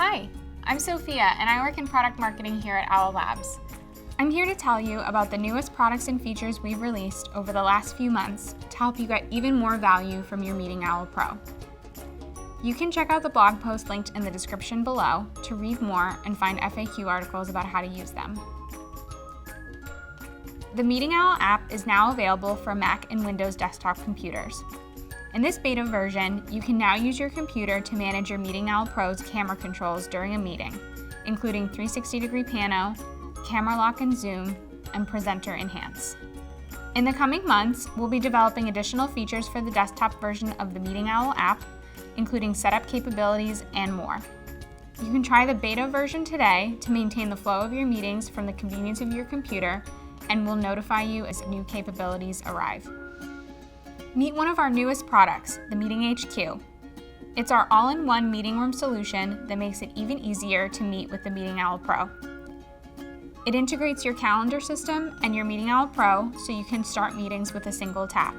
Hi, I'm Sophia and I work in product marketing here at Owl Labs. I'm here to tell you about the newest products and features we've released over the last few months to help you get even more value from your Meeting Owl Pro. You can check out the blog post linked in the description below to read more and find FAQ articles about how to use them. The Meeting Owl app is now available for Mac and Windows desktop computers. In this beta version, you can now use your computer to manage your Meeting Owl Pro's camera controls during a meeting, including 360-degree pano, camera lock and zoom, and presenter enhance. In the coming months, we'll be developing additional features for the desktop version of the Meeting Owl app, including setup capabilities and more. You can try the beta version today to maintain the flow of your meetings from the convenience of your computer, and we'll notify you as new capabilities arrive. Meet one of our newest products, the Meeting HQ. It's our all-in-one meeting room solution that makes it even easier to meet with the Meeting Owl Pro. It integrates your calendar system and your Meeting Owl Pro so you can start meetings with a single tap.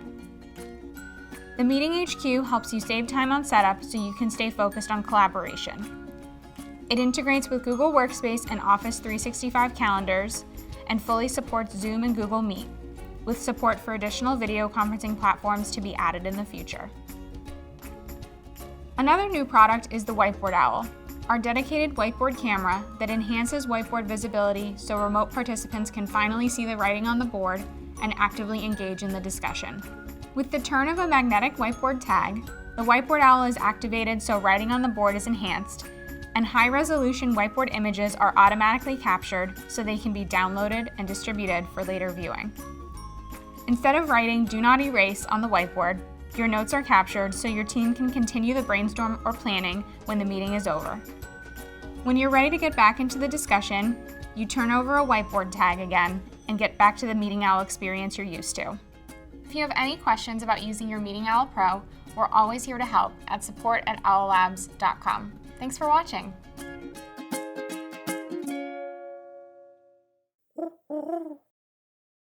The Meeting HQ helps you save time on setup so you can stay focused on collaboration. It integrates with Google Workspace and Office 365 calendars and fully supports Zoom and Google Meet, with support for additional video conferencing platforms to be added in the future. Another new product is the Whiteboard Owl, our dedicated whiteboard camera that enhances whiteboard visibility so remote participants can finally see the writing on the board and actively engage in the discussion. With the turn of a magnetic whiteboard tag, the Whiteboard Owl is activated so writing on the board is enhanced, and high-resolution whiteboard images are automatically captured so they can be downloaded and distributed for later viewing. Instead of writing "Do not erase" on the whiteboard, your notes are captured so your team can continue the brainstorm or planning when the meeting is over. When you're ready to get back into the discussion, you turn over a whiteboard tag again and get back to the Meeting Owl experience you're used to. If you have any questions about using your Meeting Owl Pro, we're always here to help at support@owllabs.com. Thanks for watching.